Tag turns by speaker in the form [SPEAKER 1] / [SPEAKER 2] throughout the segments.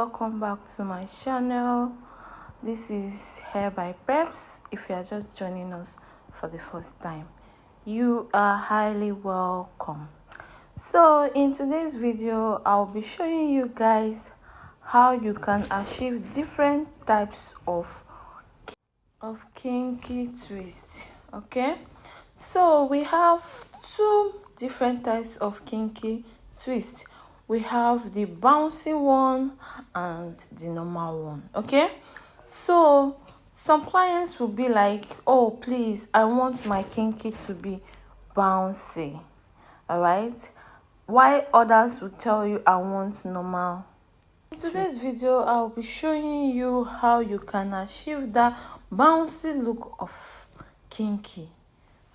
[SPEAKER 1] welcome back to my channel. This is Hair by Peps. If you are just joining us for the first time, you are highly welcome. So in today's video, I'll be showing you guys how you can achieve different types of kinky twist. Okay, so we have two different types of kinky twist. We have the bouncy one and the normal one. Okay, so some clients will be like, oh please, I want my kinky to be bouncy. All right, while others will tell you I want normal. In today's video, I'll be showing you how you can achieve that bouncy look of kinky.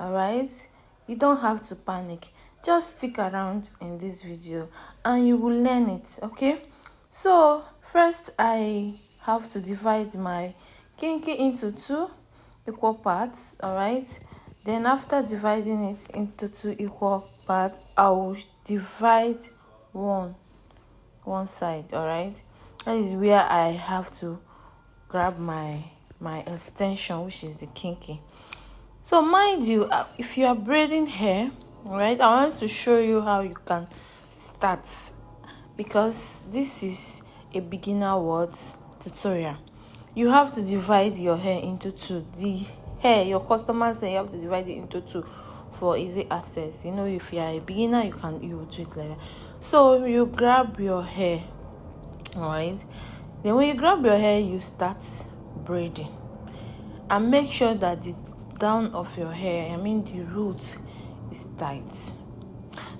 [SPEAKER 1] All right, you don't have to panic. Just stick around in this video and you will learn it. Okay, so first I have to divide my kinky into two equal parts. All right, then after dividing it into two equal parts, I will divide one side. All right, that is where I have to grab my extension, which is the kinky. So mind you, if you are braiding hair, right, I want to show you how you can start, because this is a beginner words tutorial. You have to divide your hair into two. The hair your customers say, you have to divide it into two for easy access. You know, if you are a beginner, you will do it like that. So you grab your hair, all right, then when you grab your hair, you start braiding, and make sure that the down of your hair, I mean the root, is tight.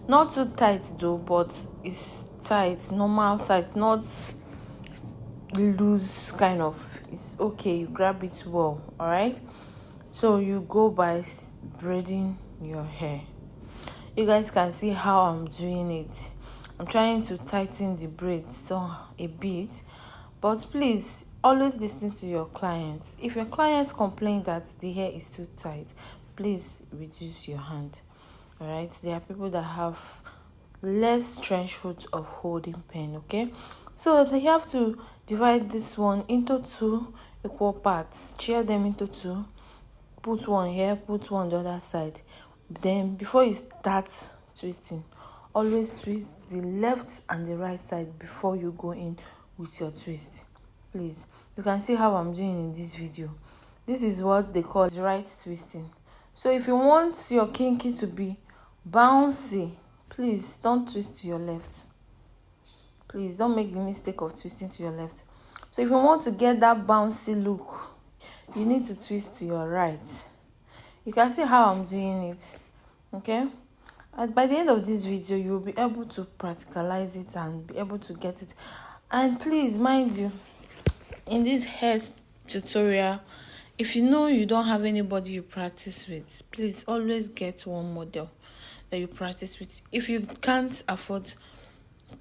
[SPEAKER 1] Not too tight though, but it's tight, normal tight, not loose kind of. It's okay, you grab it well. All right, so you go by braiding your hair. You guys can see how I'm doing it. I'm trying to tighten the braids so a bit, but please always listen to your clients. If your clients complain that the hair is too tight, please reduce your hand. All right, there are people that have less threshold of holding pain. Okay, so they have to divide this one into two equal parts, share them into two, put one here, put one on the other side. Then before you start twisting, always twist the left and the right side before you go in with your twist. Please, you can see how I'm doing in this video. This is what they call right twisting. So if you want your kinky to be bouncy, please don't twist to your left. Please don't make the mistake of twisting to your left. So if you want to get that bouncy look, you need to twist to your right. You can see how I'm doing it. Okay, and by the end of this video, you will be able to practicalize it and be able to get it. And please, mind you, in this hair tutorial, if you know you don't have anybody you practice with, please always get one model that you practice with. If you can't afford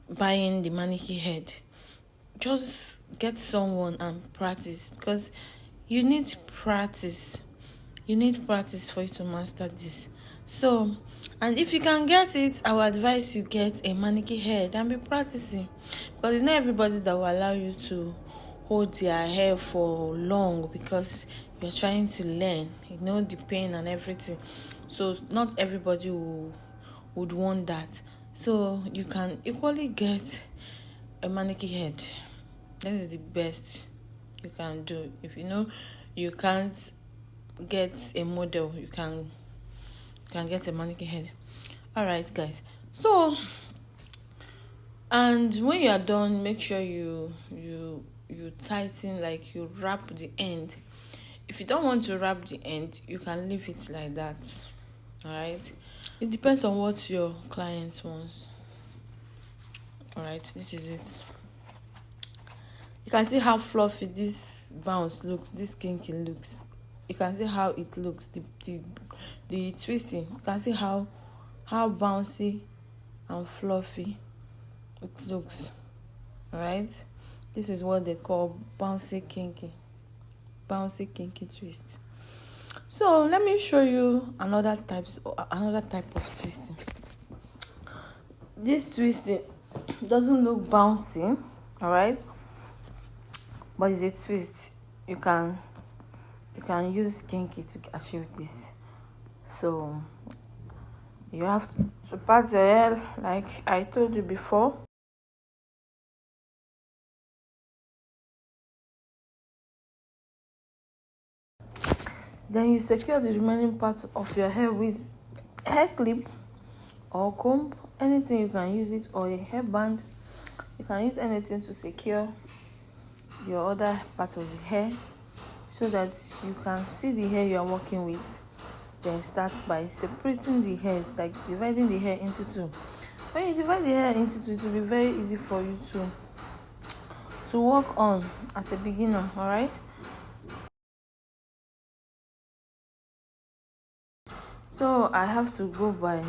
[SPEAKER 1] buying the mannequin head, just get someone and practice, because you need practice. You need practice for you to master this. So, and if you can get it, I would advise you get a mannequin head and be practicing, because it's not everybody that will allow you to hold their hair for long, because you're trying to learn, you know, the pain and everything. So not everybody would want that. So you can equally get a mannequin head. That is the best you can do. If you know you can't get a model, you can get a mannequin head. All right, guys. So, and when you are done, make sure you tighten, like you wrap the end. If you don't want to wrap the end, you can leave it like that. All right, it depends on what your client wants. All right, this is it. You can see how fluffy this bounce looks, this kinky looks. You can see how it looks, the twisting. You can see how bouncy and fluffy it looks. All right, this is what they call bouncy kinky twist. So let me show you another type of twisting. This twisting doesn't look bouncy, all right, but it's a twist. You can use Kinky to achieve this. So you have to part your hair like I told you before. Then you secure the remaining part of your hair with hair clip or comb, anything you can use it, or a hairband. You can use anything to secure your other part of the hair so that you can see the hair you are working with. Then start by separating the hairs, like dividing the hair into two. When you divide the hair into two, it will be very easy for you to work on as a beginner. All right, so I have to go by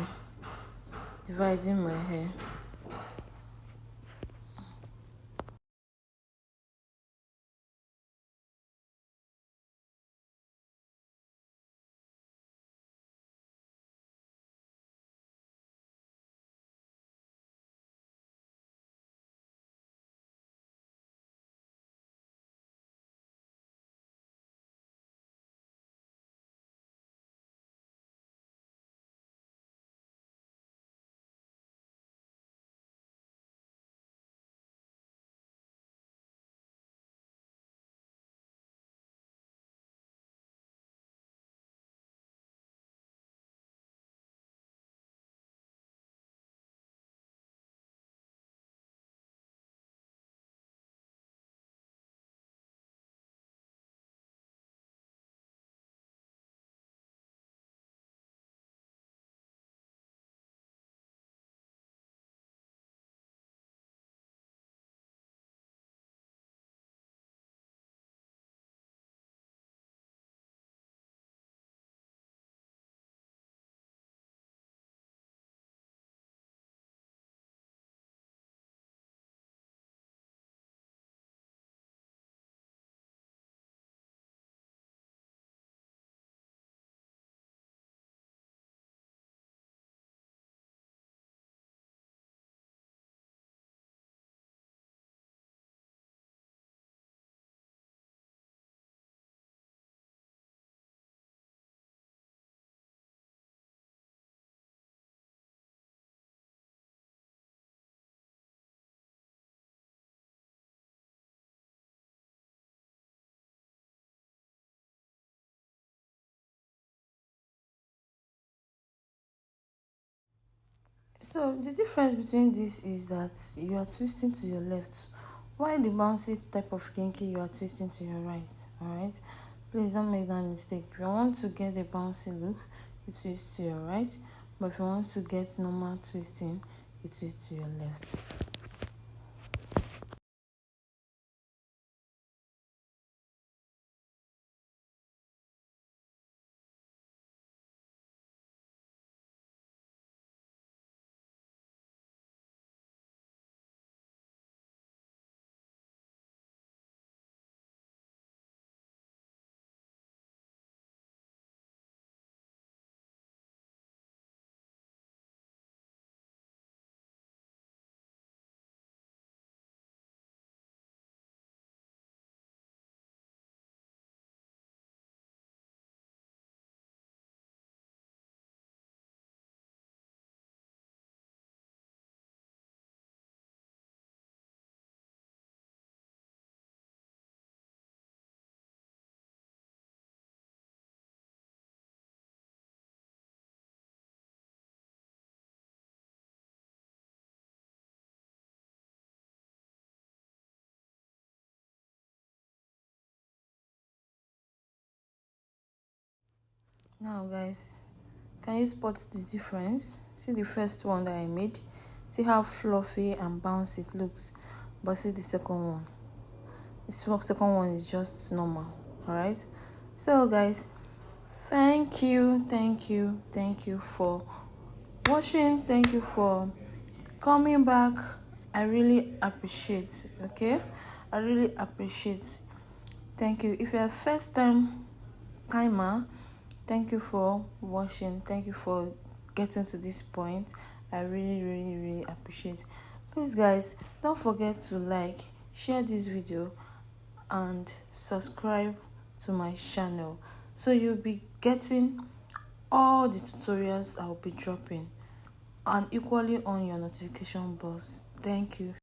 [SPEAKER 1] dividing my hair. So the difference between this is that you are twisting to your left, while the bouncy type of kinky you are twisting to your right. Alright, please don't make that mistake. If you want to get a bouncy look, you twist to your right, but if you want to get normal twisting, you twist to your left. Now guys, can you spot the difference? See the first one that I made? See how fluffy and bouncy it looks. But see the second one. The second one is just normal. Alright? So guys, thank you for watching. Thank you for coming back. I really appreciate. Okay? I really appreciate. Thank you. If you're a first time timer, thank you for watching. Thank you for getting to this point. I really appreciate. Please guys, don't forget to like, share this video, and subscribe to my channel so you'll be getting all the tutorials I'll be dropping and equally on your notification box. Thank you.